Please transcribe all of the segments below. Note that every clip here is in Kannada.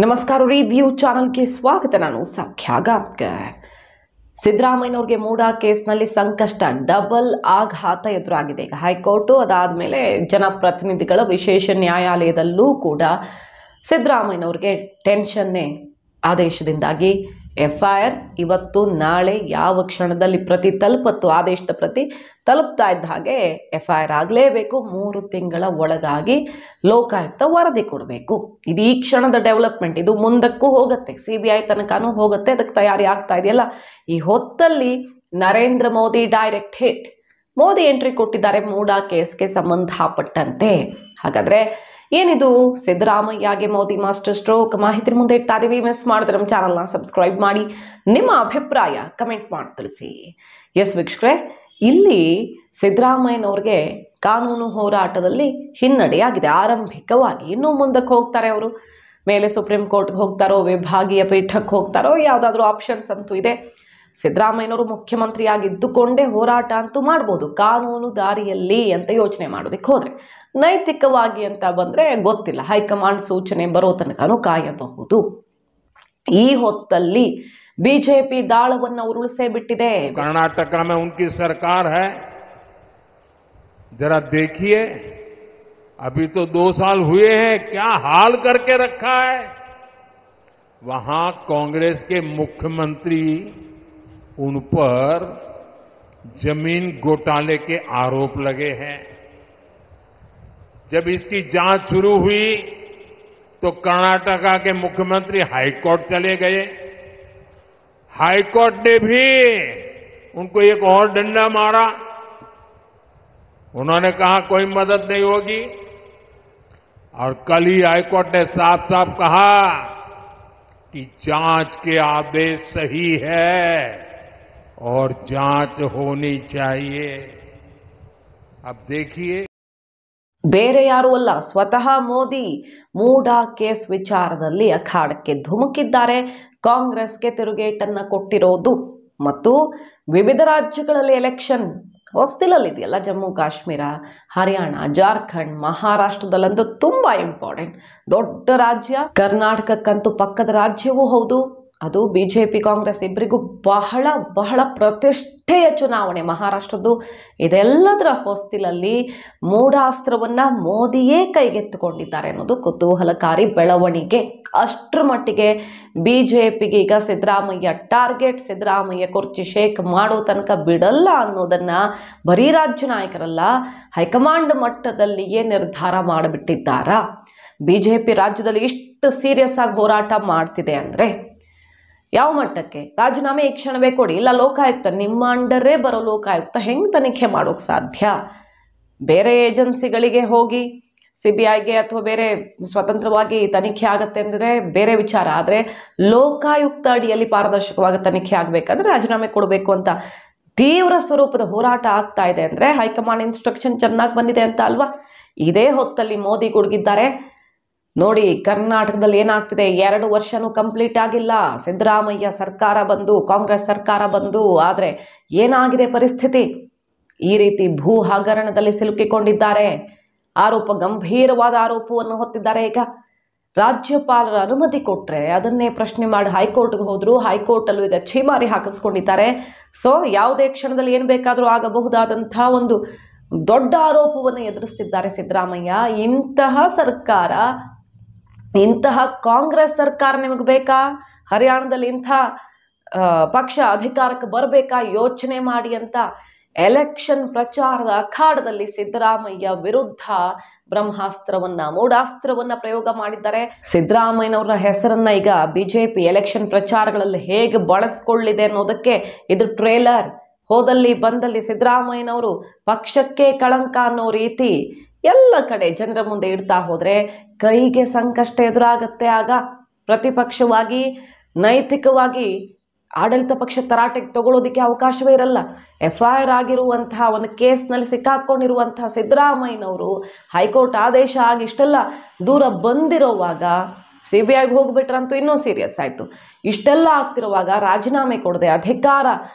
ನಮಸ್ಕಾರ ರಿವ್ಯೂ ಚಾನಲ್ಗೆ ಸ್ವಾಗತ. ನಾನು ಸೌಖ್ಯ ಗಾಂವ್ಕರ್. ಸಿದ್ದರಾಮಯ್ಯನವ್ರಿಗೆ ಮೂಡಾ ಕೇಸ್ನಲ್ಲಿ ಸಂಕಷ್ಟ, ಡಬಲ್ ಆಘಾತ ಎದುರಾಗಿದೆ. ಈಗ ಹೈಕೋರ್ಟು, ಅದಾದಮೇಲೆ ಜನಪ್ರತಿನಿಧಿಗಳ ವಿಶೇಷ ನ್ಯಾಯಾಲಯದಲ್ಲೂ ಕೂಡ ಸಿದ್ದರಾಮಯ್ಯನವ್ರಿಗೆ ಟೆನ್ಷನ್ನೇ. ಆದೇಶದಿಂದಾಗಿ FIR ಇವತ್ತು ನಾಳೆ ಯಾವ ಕ್ಷಣದಲ್ಲಿ ಪ್ರತಿ ತಲುಪತ್ತು, ಆದೇಶದ ಪ್ರತಿ ತಲುಪ್ತಾ ಇದ್ದ ಹಾಗೆ FIR ಆಗಲೇಬೇಕು. 3 ತಿಂಗಳ ಒಳಗಾಗಿ ಲೋಕಾಯುಕ್ತ ವರದಿ ಕೊಡಬೇಕು. ಇದು ಈ ಕ್ಷಣದ ಡೆವಲಪ್ಮೆಂಟ್. ಇದು ಮುಂದಕ್ಕೂ ಹೋಗುತ್ತೆ, CBI ತನಕನೂ ಹೋಗುತ್ತೆ. ಅದಕ್ಕೆ ತಯಾರಿ ಆಗ್ತಾ ಇದೆಯಲ್ಲ. ಈ ಹೊತ್ತಲ್ಲಿ Narendra Modi direct hit, Modi entry ಕೊಟ್ಟಿದ್ದಾರೆ ಮೂಡಾ ಕೇಸ್ಗೆ ಸಂಬಂಧಪಟ್ಟಂತೆ. ಹಾಗಾದರೆ ಏನಿದು ಸಿದ್ದರಾಮಯ್ಯಗೆ ಮೋದಿ ಮಾಸ್ಟರ್ ಸ್ಟ್ರೋಕ್? ಮಾಹಿತಿ ಮುಂದೆ ಇಡ್ತಾ ಇದೀವಿ. ಮಿಸ್ ಮಾಡಿದ್ರೆ ನಮ್ಮ ಚಾನಲ್ನ ಸಬ್ಸ್ಕ್ರೈಬ್ ಮಾಡಿ, ನಿಮ್ಮ ಅಭಿಪ್ರಾಯ ಕಮೆಂಟ್ ಮಾಡಿ ತಿಳಿಸಿ. ಎಸ್ ವೀಕ್ಷಕರೇ, ಇಲ್ಲಿ ಸಿದ್ದರಾಮಯ್ಯನವ್ರಿಗೆ ಕಾನೂನು ಹೋರಾಟದಲ್ಲಿ ಹಿನ್ನಡೆಯಾಗಿದೆ ಆರಂಭಿಕವಾಗಿ. ಇನ್ನೂ ಮುಂದಕ್ಕೆ ಹೋಗ್ತಾರೆ ಅವರು. ಮೇಲೆ ಸುಪ್ರೀಂ ಕೋರ್ಟ್ಗೆ ಹೋಗ್ತಾರೋ, ವಿಭಾಗೀಯ ಪೀಠಕ್ಕೆ ಹೋಗ್ತಾರೋ, ಯಾವುದಾದ್ರೂ ಆಪ್ಷನ್ಸ್ ಅಂತೂ ಇದೆ. ಸಿದ್ದರಾಮಯ್ಯನವರು ಮುಖ್ಯಮಂತ್ರಿಯಾಗಿದ್ದುಕೊಂಡೇ ಹೋರಾಟ ಅಂತೂ ಮಾಡ್ಬೋದು, ಕಾನೂನು ದಾರಿಯಲ್ಲಿ ಅಂತ ಯೋಚನೆ ಮಾಡೋದಕ್ಕೆ ಹೋದರೆ. ನೈತಿಕವಾಗಿ ಅಂತ ಬಂದರೆ ಗೊತ್ತಿಲ್ಲ, ಹೈಕಮಾಂಡ್ ಸೂಚನೆ ಬರೋ ತನಕನೂ ಕಾಯಬಹುದು. ಈ ಹೊತ್ತಲ್ಲಿ ಬಿಜೆಪಿ ದಾಳವನ್ನು ಉರುಳಿಸೇ ಬಿಟ್ಟಿದೆ. कर्नाटक में उनकी सरकार है, जरा देखिए, अभी तो 2 साल हुए हैं, क्या हाल करके रखा है। वहां कांग्रेस के मुख्यमंत्री उन पर जमीन घोटाले के आरोप लगे हैं। जब इसकी जांच शुरू हुई तो कर्नाटका के मुख्यमंत्री हाईकोर्ट चले गए। हाईकोर्ट ने भी उनको एक और डंडा मारा। उन्होंने कहा कोई मदद नहीं होगी, और कल ही हाईकोर्ट ने साफ साफ कहा कि जांच के आदेश सही है और जांच होनी चाहिए। अब देखिए, ಬೇರೆ ಯಾರೂ ಅಲ್ಲ, ಸ್ವತಃ ಮೋದಿ ಮೂಡಾ ಕೇಸ್ ವಿಚಾರದಲ್ಲಿ ಅಖಾಡಕ್ಕೆ ಧುಮುಕಿದ್ದಾರೆ. ಕಾಂಗ್ರೆಸ್ಗೆ ತಿರುಗೇಟನ್ನು ಕೊಟ್ಟಿರೋದು ಮತ್ತು ವಿವಿಧ ರಾಜ್ಯಗಳಲ್ಲಿ ಎಲೆಕ್ಷನ್ ಹೊಸ್ತಿಲಲ್ಲಿದೆಯಲ್ಲ, ಜಮ್ಮು ಕಾಶ್ಮೀರ, ಹರಿಯಾಣ, ಜಾರ್ಖಂಡ್, ಮಹಾರಾಷ್ಟ್ರದಲ್ಲಂತೂ ತುಂಬ ಇಂಪಾರ್ಟೆಂಟ್ ದೊಡ್ಡ ರಾಜ್ಯ. ಕರ್ನಾಟಕಕ್ಕಂತೂ ಪಕ್ಕದ ರಾಜ್ಯವೂ ಹೌದು. ಅದು ಬಿಜೆಪಿ ಕಾಂಗ್ರೆಸ್ ಇಬ್ಬರಿಗೂ ಬಹಳ ಬಹಳ ಪ್ರತಿಷ್ಠೆಯ ಚುನಾವಣೆ ಮಹಾರಾಷ್ಟ್ರದ್ದು. ಇದೆಲ್ಲದರ ಹೊಸ್ತಿಲಲ್ಲಿ ಮೂಢಾಸ್ತ್ರವನ್ನು ಮೋದಿಯೇ ಕೈಗೆತ್ತಿಕೊಂಡಿದ್ದಾರೆ ಅನ್ನೋದು ಕುತೂಹಲಕಾರಿ ಬೆಳವಣಿಗೆ. ಅಷ್ಟರ ಮಟ್ಟಿಗೆ ಬಿಜೆಪಿಗೆ ಈಗ ಸಿದ್ದರಾಮಯ್ಯ ಟಾರ್ಗೆಟ್. ಸಿದ್ದರಾಮಯ್ಯ ಕುರ್ಚಿ ಶೇಕ್ ಮಾಡೋ ತನಕ ಬಿಡಲ್ಲ ಅನ್ನೋದನ್ನು ಬರೀ ರಾಜ್ಯ ನಾಯಕರಲ್ಲ, ಹೈಕಮಾಂಡ್ ಮಟ್ಟದಲ್ಲಿಯೇ ನಿರ್ಧಾರ ಮಾಡಿಬಿಟ್ಟಿದ್ದಾರಾ. ಬಿಜೆಪಿ ರಾಜ್ಯದಲ್ಲಿ ಇಷ್ಟು ಸೀರಿಯಸ್ ಆಗಿ ಹೋರಾಟ ಮಾಡ್ತಿದೆ ಅಂದರೆ ಯಾವ ಮಟ್ಟಕ್ಕೆ? ರಾಜೀನಾಮೆ ಈ ಕ್ಷಣವೇ ಕೊಡಿ, ಇಲ್ಲ ಲೋಕಾಯುಕ್ತ, ನಿಮ್ಮ ಅಂಡರೇ ಬರೋ ಲೋಕಾಯುಕ್ತ ಹೆಂಗೆ ತನಿಖೆ ಮಾಡೋಕ್ಕೆ ಸಾಧ್ಯ? ಬೇರೆ ಏಜೆನ್ಸಿಗಳಿಗೆ ಹೋಗಿ CBIಗೆ ಅಥವಾ ಬೇರೆ ಸ್ವತಂತ್ರವಾಗಿ ತನಿಖೆ ಆಗತ್ತೆ ಅಂದರೆ ಬೇರೆ ವಿಚಾರ. ಆದರೆ ಲೋಕಾಯುಕ್ತ ಅಡಿಯಲ್ಲಿ ಪಾರದರ್ಶಕವಾಗಿ ತನಿಖೆ ಆಗಬೇಕಾದ್ರೆ ರಾಜೀನಾಮೆ ಕೊಡಬೇಕು ಅಂತ ತೀವ್ರ ಸ್ವರೂಪದ ಹೋರಾಟ ಆಗ್ತಾ ಇದೆ ಅಂದರೆ ಹೈಕಮಾಂಡ್ ಇನ್ಸ್ಟ್ರಕ್ಷನ್ ಚೆನ್ನಾಗಿ ಬಂದಿದೆ ಅಂತ ಅಲ್ವಾ? ಇದೇ ಹೊತ್ತಲ್ಲಿ ಮೋದಿ ಗುಡುಗಿದ್ದಾರೆ. ನೋಡಿ, ಕರ್ನಾಟಕದಲ್ಲಿ ಏನಾಗ್ತಿದೆ, 2 ವರ್ಷನೂ ಕಂಪ್ಲೀಟ್ ಆಗಿಲ್ಲ ಸಿದ್ದರಾಮಯ್ಯ ಸರ್ಕಾರ ಬಂದು, ಕಾಂಗ್ರೆಸ್ ಸರ್ಕಾರ ಬಂದು. ಆದರೆ ಏನಾಗಿದೆ ಪರಿಸ್ಥಿತಿ? ಈ ರೀತಿ ಭೂ ಹಗರಣದಲ್ಲಿ ಸಿಲುಕಿಕೊಂಡಿದ್ದಾರೆ. ಆರೋಪ, ಗಂಭೀರವಾದ ಆರೋಪವನ್ನು ಹೊತ್ತಿದ್ದಾರೆ. ಈಗ ರಾಜ್ಯಪಾಲರ ಅನುಮತಿ ಕೊಟ್ಟರೆ ಅದನ್ನೇ ಪ್ರಶ್ನೆ ಮಾಡಿ ಹೈಕೋರ್ಟ್ಗೆ ಹೋದರು. ಹೈಕೋರ್ಟಲ್ಲೂ ಈಗ ಛೀಮಾರಿ ಹಾಕಿಸ್ಕೊಂಡಿದ್ದಾರೆ. ಸೊ ಯಾವುದೇ ಕ್ಷಣದಲ್ಲಿ ಏನು ಬೇಕಾದರೂ ಆಗಬಹುದಾದಂಥ ಒಂದು ದೊಡ್ಡ ಆರೋಪವನ್ನು ಎದುರಿಸ್ತಿದ್ದಾರೆ ಸಿದ್ದರಾಮಯ್ಯ. ಇಂತಹ ಸರ್ಕಾರ, ಇಂತಹ ಕಾಂಗ್ರೆಸ್ ಸರ್ಕಾರ ನಿಮಗೆ ಬೇಕಾ? ಹರಿಯಾಣದಲ್ಲಿ ಇಂಥ ಪಕ್ಷ ಅಧಿಕಾರಕ್ಕೆ ಬರಬೇಕಾ? ಯೋಚನೆ ಮಾಡಿ ಅಂತ ಎಲೆಕ್ಷನ್ ಪ್ರಚಾರದ ಅಖಾಡದಲ್ಲಿ ಸಿದ್ದರಾಮಯ್ಯ ವಿರುದ್ಧ ಬ್ರಹ್ಮಾಸ್ತ್ರವನ್ನ, ಮೂಢಾಸ್ತ್ರವನ್ನ ಪ್ರಯೋಗ ಮಾಡಿದ್ದಾರೆ. ಸಿದ್ದರಾಮಯ್ಯನವರ ಹೆಸರನ್ನ ಈಗ ಬಿಜೆಪಿ ಎಲೆಕ್ಷನ್ ಪ್ರಚಾರಗಳಲ್ಲಿ ಹೇಗೆ ಬಳಸ್ಕೊಳ್ಳಿದೆ ಅನ್ನೋದಕ್ಕೆ ಇದು ಟ್ರೇಲರ್. ಹೋದಲ್ಲಿ ಬಂದಲ್ಲಿ ಸಿದ್ದರಾಮಯ್ಯನವರು ಪಕ್ಷಕ್ಕೆ ಕಳಂಕ ಅನ್ನೋ ರೀತಿ ಎಲ್ಲ ಕಡೆ ಜನರ ಮುಂದೆ ಇಡ್ತಾ ಹೋದರೆ ಕೈಗೆ ಸಂಕಷ್ಟ ಎದುರಾಗತ್ತೆ. ಆಗ ಪ್ರತಿಪಕ್ಷವಾಗಿ, ನೈತಿಕವಾಗಿ ಆಡಳಿತ ಪಕ್ಷ ತರಾಟೆಗೆ ತಗೊಳ್ಳೋದಕ್ಕೆ ಅವಕಾಶವೇ ಇರಲ್ಲ. FIR ಆಗಿರುವಂತಹ ಒಂದು ಕೇಸ್ನಲ್ಲಿ ಸಿಕ್ಕಾಕ್ಕೊಂಡಿರುವಂತಹ ಸಿದ್ದರಾಮಯ್ಯನವರು ಹೈಕೋರ್ಟ್ ಆದೇಶ ಆಗಿ ಇಷ್ಟೆಲ್ಲ ದೂರ ಬಂದಿರೋವಾಗ CBIಗೆ ಹೋಗ್ಬಿಟ್ರಂತೂ ಇನ್ನೂ ಸೀರಿಯಸ್ ಆಯಿತು. ಇಷ್ಟೆಲ್ಲ ಆಗ್ತಿರುವಾಗ ರಾಜೀನಾಮೆ ಕೊಡದೆ ಅಧಿಕಾರ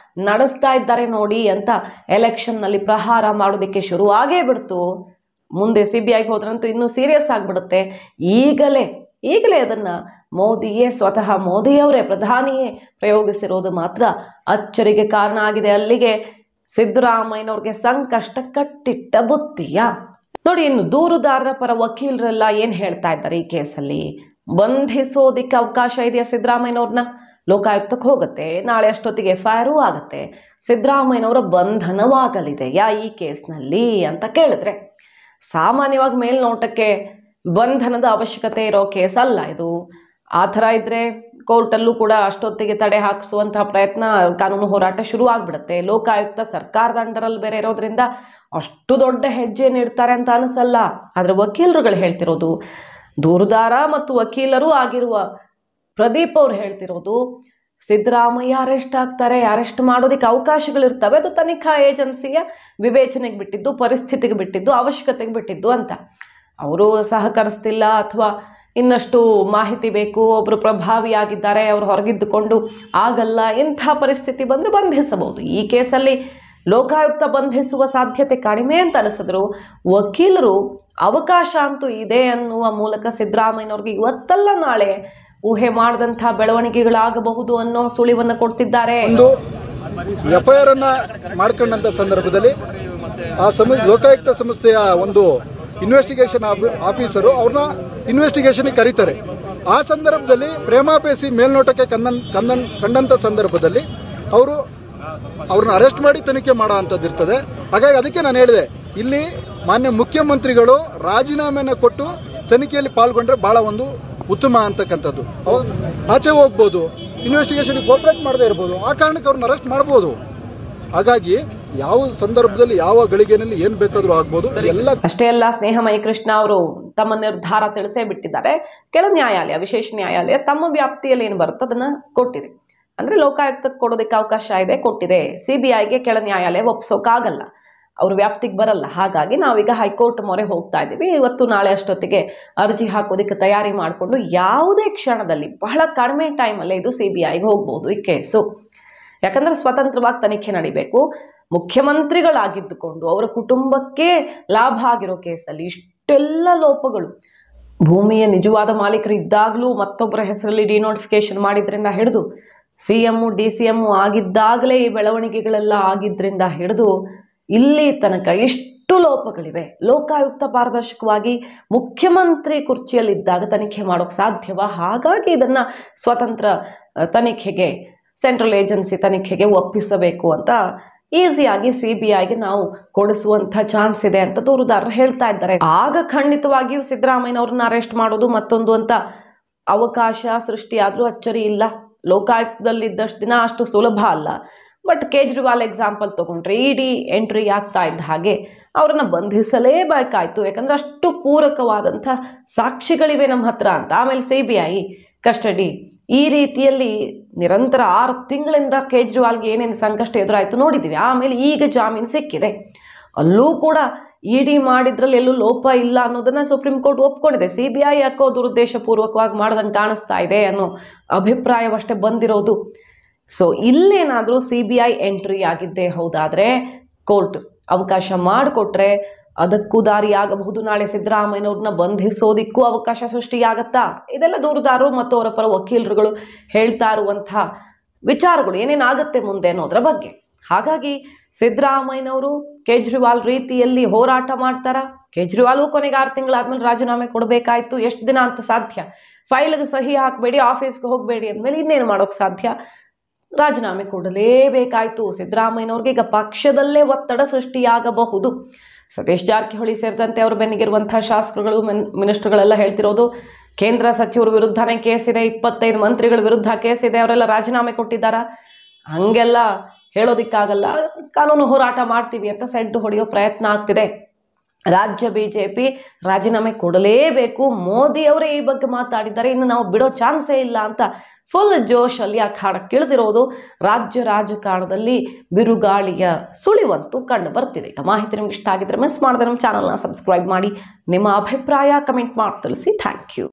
ನಡೆಸ್ತಾ ಇದ್ದಾರೆ ನೋಡಿ ಅಂತ ಎಲೆಕ್ಷನ್ನಲ್ಲಿ ಪ್ರಹಾರ ಮಾಡೋದಕ್ಕೆ ಶುರು ಆಗೇ ಬಿಡ್ತು. ಮುಂದೆ CBIಗೆ ಹೋದ್ರಂತೂ ಇನ್ನೂ ಸೀರಿಯಸ್ ಆಗಿಬಿಡುತ್ತೆ. ಈಗಲೇ ಈಗಲೇ ಅದನ್ನು ಮೋದಿಯೇ, ಸ್ವತಃ ಮೋದಿಯವರೇ, ಪ್ರಧಾನಿಯೇ ಪ್ರಯೋಗಿಸಿರೋದು ಮಾತ್ರ ಅಚ್ಚರಿಗೆ ಕಾರಣ ಆಗಿದೆ. ಅಲ್ಲಿಗೆ ಸಿದ್ದರಾಮಯ್ಯನವ್ರಿಗೆ ಸಂಕಷ್ಟ ಕಟ್ಟಿಟ್ಟ ಬುತ್ತಿಯ ನೋಡಿ. ಇನ್ನು ದೂರುದಾರರ ಪರ ವಕೀಲರೆಲ್ಲ ಏನು ಹೇಳ್ತಾ ಇದ್ದಾರೆ ಈ ಕೇಸಲ್ಲಿ? ಬಂಧಿಸೋದಿಕ್ಕೆ ಅವಕಾಶ ಇದೆಯಾ ಸಿದ್ದರಾಮಯ್ಯನವ್ರನ್ನ? ಲೋಕಾಯುಕ್ತಕ್ಕೆ ಹೋಗುತ್ತೆ, ನಾಳೆ ಅಷ್ಟೊತ್ತಿಗೆ FIR ಆಗುತ್ತೆ, ಸಿದ್ದರಾಮಯ್ಯನವರ ಬಂಧನವಾಗಲಿದೆಯಾ ಈ ಕೇಸ್ನಲ್ಲಿ ಅಂತ ಕೇಳಿದ್ರೆ, ಸಾಮಾನ್ಯವಾಗಿ ಮೇಲ್ನೋಟಕ್ಕೆ ಬಂಧನದ ಅವಶ್ಯಕತೆ ಇರೋ ಕೇಸ್ ಅಲ್ಲ ಇದು. ಆ ಥರ ಇದ್ದರೆ ಕೋರ್ಟಲ್ಲೂ ಕೂಡ ಅಷ್ಟೊತ್ತಿಗೆ ತಡೆ ಹಾಕಿಸುವಂತಹ ಪ್ರಯತ್ನ, ಕಾನೂನು ಹೋರಾಟ ಶುರು ಆಗಿಬಿಡುತ್ತೆ. ಲೋಕಾಯುಕ್ತ ಸರ್ಕಾರದ ಅಂಡರಲ್ಲಿ ಬೇರೆ ಇರೋದ್ರಿಂದ ಅಷ್ಟು ದೊಡ್ಡ ಹೆಜ್ಜೆ ನೀಡ್ತಾರೆ ಅಂತ ಅನಿಸಲ್ಲ. ಆದರೆ ವಕೀಲರುಗಳು ಹೇಳ್ತಿರೋದು, ದೂರುದಾರ ಮತ್ತು ವಕೀಲರೂ ಆಗಿರುವ ಪ್ರದೀಪ್ ಅವ್ರು ಹೇಳ್ತಿರೋದು, ಸಿದ್ದರಾಮಯ್ಯ ಅರೆಸ್ಟ್ ಆಗ್ತಾರೆ, ಅರೆಸ್ಟ್ ಮಾಡೋದಕ್ಕೆ ಅವಕಾಶಗಳಿರ್ತವೆ, ಅದು ತನಿಖಾ ಏಜೆನ್ಸಿಯ ವಿವೇಚನೆಗೆ ಬಿಟ್ಟಿದ್ದು, ಪರಿಸ್ಥಿತಿಗೆ ಬಿಟ್ಟಿದ್ದು, ಅವಶ್ಯಕತೆಗೆ ಬಿಟ್ಟಿದ್ದು ಅಂತ. ಅವರು ಸಹಕರಿಸ್ತಿಲ್ಲ ಅಥವಾ ಇನ್ನಷ್ಟು ಮಾಹಿತಿ ಬೇಕು, ಒಬ್ಬರು ಪ್ರಭಾವಿಯಾಗಿದ್ದಾರೆ, ಅವರು ಹೊರಗಿದ್ದುಕೊಂಡು ಆಗಲ್ಲ, ಇಂಥ ಪರಿಸ್ಥಿತಿ ಬಂದರೆ ಬಂಧಿಸಬಹುದು. ಈ ಕೇಸಲ್ಲಿ ಲೋಕಾಯುಕ್ತ ಬಂಧಿಸುವ ಸಾಧ್ಯತೆ ಕಡಿಮೆ ಅಂತ ಅನಿಸಿದ್ರು ವಕೀಲರು ಅವಕಾಶ ಅಂತೂ ಇದೆ ಅನ್ನುವ ಮೂಲಕ ಸಿದ್ದರಾಮಯ್ಯನವ್ರಿಗೆ ಇವತ್ತಲ್ಲ ನಾಳೆ ಊಹೆ ಮಾಡಿದಂಥ ಬೆಳವಣಿಗೆಗಳಾಗಬಹುದು ಅನ್ನೋ ಸುಳಿವನ್ನು ಕೊಡ್ತಿದ್ದಾರೆ. ಒಂದು FIR ಅನ್ನ ಮಾಡ್ಕೊಂಡಂತ ಸಂದರ್ಭದಲ್ಲಿ ಆ ಲೋಕಾಯುಕ್ತ ಸಂಸ್ಥೆಯ ಒಂದು ಇನ್ವೆಸ್ಟಿಗೇಷನ್ ಆಫೀಸರು ಅವ್ರನ್ನ ಇನ್ವೆಸ್ಟಿಗೇಷನ್ಗೆ ಕರೀತಾರೆ. ಆ ಸಂದರ್ಭದಲ್ಲಿ ಪ್ರೇಮಾಪೇಸಿ ಮೇಲ್ನೋಟಕ್ಕೆ ಕಂಡಂತ ಸಂದರ್ಭದಲ್ಲಿ ಅವ್ರನ್ನ ಅರೆಸ್ಟ್ ಮಾಡಿ ತನಿಖೆ ಮಾಡೋ ಅಂಥದ್ದು ಇರ್ತದೆ. ಹಾಗಾಗಿ ಅದಕ್ಕೆ ನಾನು ಹೇಳಿದೆ, ಇಲ್ಲಿ ಮಾನ್ಯ ಮುಖ್ಯಮಂತ್ರಿಗಳು ರಾಜೀನಾಮೆನ ಕೊಟ್ಟು ತನಿಖೆಯಲ್ಲಿ ಪಾಲ್ಗೊಂಡ್ರೆ ಬಹಳ ಒಂದು ಉತ್ತಮ ಅಂತಕ್ಕಂಥದ್ದು. ಆಚೆ ಹೋಗ್ಬೋದು, ಇನ್ವೆಸ್ಟಿಗೇಷನ್ ಕೋಪರೇಟ್ ಮಾಡದೇ ಇರ್ಬೋದು, ಆ ಕಾರಣಕ್ಕೆ ಅವ್ರನ್ನ ಅರೆಸ್ಟ್ ಮಾಡ್ಬೋದು. ಹಾಗಾಗಿ ಯಾವ ಸಂದರ್ಭದಲ್ಲಿ ಯಾವ ಗಳಿಗೆನಲ್ಲಿ ಏನ್ ಬೇಕಾದ್ರೂ ಆಗ್ಬೋದು. ಎಲ್ಲ ಅಷ್ಟೇ ಅಲ್ಲ, ಸ್ನೇಹಮಯಿ ಕೃಷ್ಣ ಅವರು ತಮ್ಮ ನಿರ್ಧಾರ ತಿಳಿಸೇ ಬಿಟ್ಟಿದ್ದಾರೆ. ಕೆಳ ನ್ಯಾಯಾಲಯ, ವಿಶೇಷ ನ್ಯಾಯಾಲಯ ತಮ್ಮ ವ್ಯಾಪ್ತಿಯಲ್ಲಿ ಏನು ಬರುತ್ತೋ ಅದನ್ನ ಕೊಟ್ಟಿದೆ. ಅಂದ್ರೆ ಲೋಕಾಯುಕ್ತಕ್ಕೆ ಕೊಡೋದಕ್ಕೆ ಅವಕಾಶ ಇದೆ, ಕೊಟ್ಟಿದೆ. CBIಗೆ ಕೆಳ ನ್ಯಾಯಾಲಯ ಒಪ್ಸೋಕ್ಕಾಗಲ್ಲ, ಅವ್ರ ವ್ಯಾಪ್ತಿಗೆ ಬರಲ್ಲ. ಹಾಗಾಗಿ ನಾವೀಗ ಹೈಕೋರ್ಟ್ ಮೊರೆ ಹೋಗ್ತಾ ಇದ್ದೀವಿ. ಇವತ್ತು ನಾಳೆ ಅಷ್ಟೊತ್ತಿಗೆ ಅರ್ಜಿ ಹಾಕೋದಕ್ಕೆ ತಯಾರಿ ಮಾಡಿಕೊಂಡು ಯಾವುದೇ ಕ್ಷಣದಲ್ಲಿ, ಬಹಳ ಕಡಿಮೆ ಟೈಮಲ್ಲೇ ಇದು CBIಗೆ ಹೋಗ್ಬೋದು ಈ ಕೇಸು. ಯಾಕಂದ್ರೆ ಸ್ವತಂತ್ರವಾಗಿ ತನಿಖೆ ನಡಿಬೇಕು. ಮುಖ್ಯಮಂತ್ರಿಗಳಾಗಿದ್ದುಕೊಂಡು ಅವರ ಕುಟುಂಬಕ್ಕೆ ಲಾಭ ಆಗಿರೋ ಕೇಸಲ್ಲಿ ಇಷ್ಟೆಲ್ಲ ಲೋಪಗಳು, ಭೂಮಿಯ ನಿಜವಾದ ಮಾಲೀಕರು ಇದ್ದಾಗಲೂ ಮತ್ತೊಬ್ಬರ ಹೆಸರಲ್ಲಿ ಡಿನೋಟಿಫಿಕೇಶನ್ ಮಾಡಿದ್ರಿಂದ ಹಿಡಿದು CM DCM ಆಗಿದ್ದಾಗಲೇ ಈ ಬೆಳವಣಿಗೆಗಳೆಲ್ಲ ಆಗಿದ್ರಿಂದ ಹಿಡಿದು ಇಲ್ಲಿ ತನಕ ಇಷ್ಟು ಲೋಪಗಳಿವೆ. ಲೋಕಾಯುಕ್ತ ಪಾರದರ್ಶಕವಾಗಿ ಮುಖ್ಯಮಂತ್ರಿ ಕುರ್ಚಿಯಲ್ಲಿದ್ದಾಗ ತನಿಖೆ ಮಾಡೋಕ್ಕೆ ಸಾಧ್ಯವಾ? ಹಾಗಾಗಿ ಇದನ್ನು ಸ್ವತಂತ್ರ ತನಿಖೆಗೆ, ಸೆಂಟ್ರಲ್ ಏಜೆನ್ಸಿ ತನಿಖೆಗೆ ಒಪ್ಪಿಸಬೇಕು ಅಂತ ಈಸಿಯಾಗಿ CBIಗೆ ನಾವು ಕೊಡಿಸುವಂಥ ಚಾನ್ಸ್ ಇದೆ ಅಂತ ದೂರುದಾರರು ಹೇಳ್ತಾ ಇದ್ದಾರೆ. ಆಗ ಖಂಡಿತವಾಗಿಯೂ ಸಿದ್ದರಾಮಯ್ಯನವ್ರನ್ನ ಅರೆಸ್ಟ್ ಮಾಡೋದು ಮತ್ತೊಂದು ಅಂತ ಅವಕಾಶ ಸೃಷ್ಟಿಯಾದರೂ ಅಚ್ಚರಿ ಇಲ್ಲ. ಲೋಕಾಯುಕ್ತದಲ್ಲಿದ್ದಷ್ಟು ದಿನ ಅಷ್ಟು ಸುಲಭ ಅಲ್ಲ. ಬಟ್ ಕೇಜ್ರಿವಾಲ್ ಎಕ್ಸಾಂಪಲ್ ತೊಗೊಂಡ್ರೆ ED ಎಂಟ್ರಿ ಆಗ್ತಾ ಇದ್ದ ಹಾಗೆ ಅವರನ್ನು ಬಂಧಿಸಲೇಬೇಕಾಯ್ತು. ಯಾಕಂದರೆ ಅಷ್ಟು ಪೂರಕವಾದಂಥ ಸಾಕ್ಷಿಗಳಿವೆ ನಮ್ಮ ಹತ್ರ ಅಂತ. ಆಮೇಲೆ CBI ಕಸ್ಟಡಿ, ಈ ರೀತಿಯಲ್ಲಿ ನಿರಂತರ 6 ತಿಂಗಳಿಂದ ಕೇಜ್ರಿವಾಲ್ಗೆ ಏನೇನು ಸಂಕಷ್ಟ ಎದುರಾಯಿತು ನೋಡಿದ್ದೀವಿ. ಆಮೇಲೆ ಈಗ ಜಾಮೀನು ಸಿಕ್ಕಿದೆ, ಅಲ್ಲೂ ಕೂಡ ED ಮಾಡಿದ್ರಲ್ಲಿ ಎಲ್ಲೂ ಲೋಪ ಇಲ್ಲ ಅನ್ನೋದನ್ನ ಸುಪ್ರೀಂ ಕೋರ್ಟ್ ಒಪ್ಕೊಂಡಿದೆ. CBI ಯಾಕೋ ದುರುದ್ದೇಶಪೂರ್ವಕವಾಗಿ ಮಾಡ್ದಂಗೆ ಕಾಣಿಸ್ತಾ ಇದೆ ಅನ್ನೋ ಅಭಿಪ್ರಾಯವಷ್ಟೇ ಬಂದಿರೋದು. ಸೊ ಇಲ್ಲೇನಾದರೂ CBI ಎಂಟ್ರಿ ಆಗಿದ್ದೇ ಹೌದಾದರೆ ಕೋರ್ಟ್ ಅವಕಾಶ ಮಾಡಿಕೊಟ್ರೆ ಅದಕ್ಕೂ ದಾರಿಯಾಗಬಹುದು. ನಾಳೆ ಸಿದ್ದರಾಮಯ್ಯನವ್ರನ್ನ ಬಂಧಿಸೋದಿಕ್ಕೂ ಅವಕಾಶ ಸೃಷ್ಟಿಯಾಗತ್ತಾ? ಇದೆಲ್ಲ ದೂರುದಾರರು ಮತ್ತು ಅವರ ಪರ ವಕೀಲರುಗಳು ಹೇಳ್ತಾ ಇರುವಂಥ ವಿಚಾರಗಳು. ಏನೇನಾಗುತ್ತೆ ಮುಂದೆ ಅನ್ನೋದ್ರ ಬಗ್ಗೆ. ಹಾಗಾಗಿ ಸಿದ್ದರಾಮಯ್ಯನವರು ಕೇಜ್ರಿವಾಲ್ ರೀತಿಯಲ್ಲಿ ಹೋರಾಟ ಮಾಡ್ತಾರಾ? ಕೇಜ್ರಿವಾಲ್ ಕೊನೆಗೆ 6 ತಿಂಗಳಾದ್ಮೇಲೆ ರಾಜೀನಾಮೆ ಕೊಡಬೇಕಾಯ್ತು. ಎಷ್ಟು ದಿನ ಅಂತ ಸಾಧ್ಯ? ಫೈಲ್ಗೆ ಸಹಿ ಹಾಕಬೇಡಿ, ಆಫೀಸ್ಗೆ ಹೋಗಬೇಡಿ ಅಂದಮೇಲೆ ಇನ್ನೇನು ಮಾಡೋಕ್ಕೆ ಸಾಧ್ಯ? ರಾಜೀನಾಮೆ ಕೊಡಲೇಬೇಕಾಯ್ತು. ಸಿದ್ದರಾಮಯ್ಯನವ್ರಿಗೆ ಈಗ ಪಕ್ಷದಲ್ಲೇ ಒತ್ತಡ ಸೃಷ್ಟಿಯಾಗಬಹುದು. ಸತೀಶ್ ಜಾರಕಿಹೊಳಿ ಸೇರಿದಂತೆ ಅವರು ಬೆನ್ನಿಗಿರುವಂಥ ಶಾಸಕರುಗಳು, ಮಿನಿಸ್ಟರ್ಗಳೆಲ್ಲ ಹೇಳ್ತಿರೋದು, ಕೇಂದ್ರ ಸಚಿವರ ವಿರುದ್ಧನೇ ಕೇಸಿದೆ, 25 ಮಂತ್ರಿಗಳ ವಿರುದ್ಧ ಕೇಸಿದೆ, ಅವರೆಲ್ಲ ರಾಜೀನಾಮೆ ಕೊಟ್ಟಿದ್ದಾರಾ? ಹಂಗೆಲ್ಲ ಹೇಳೋದಿಕ್ಕಾಗಲ್ಲ. ಕಾನೂನು ಹೋರಾಟ ಮಾಡ್ತೀವಿ ಅಂತ ಸೆಡ್ಡು ಹೊಡೆಯೋ ಪ್ರಯತ್ನ ಆಗ್ತಿದೆ. ರಾಜ್ಯ BJP ರಾಜೀನಾಮೆ ಕೊಡಲೇಬೇಕು. ಮೋದಿ ಅವರೇ ಈ ಬಗ್ಗೆ ಮಾತಾಡಿದ್ದಾರೆ, ಇನ್ನು ನಾವು ಬಿಡೋ ಚಾನ್ಸೇ ಇಲ್ಲ ಅಂತ ಫುಲ್ ಜೋಶಲ್ಲಿ ಅಖಾಡಕ್ಕಿಳಿದಿರೋದು ರಾಜ್ಯ ರಾಜಕಾರಣದಲ್ಲಿ ಬಿರುಗಾಳಿಯ ಸುಳಿವಂತೂ ಕಂಡು ಬರ್ತಿದೆ. ಈಗ ಮಾಹಿತಿ ನಿಮ್ಗೆ ಇಷ್ಟ ಆಗಿದ್ರೆ ಮಿಸ್ ಮಾಡಿದ್ರೆ ನಮ್ಮ ಚಾನಲ್ನ ಸಬ್ಸ್ಕ್ರೈಬ್ ಮಾಡಿ, ನಿಮ್ಮ ಅಭಿಪ್ರಾಯ ಕಮೆಂಟ್ ಮಾಡಿ ತಿಳಿಸಿ. Thank you.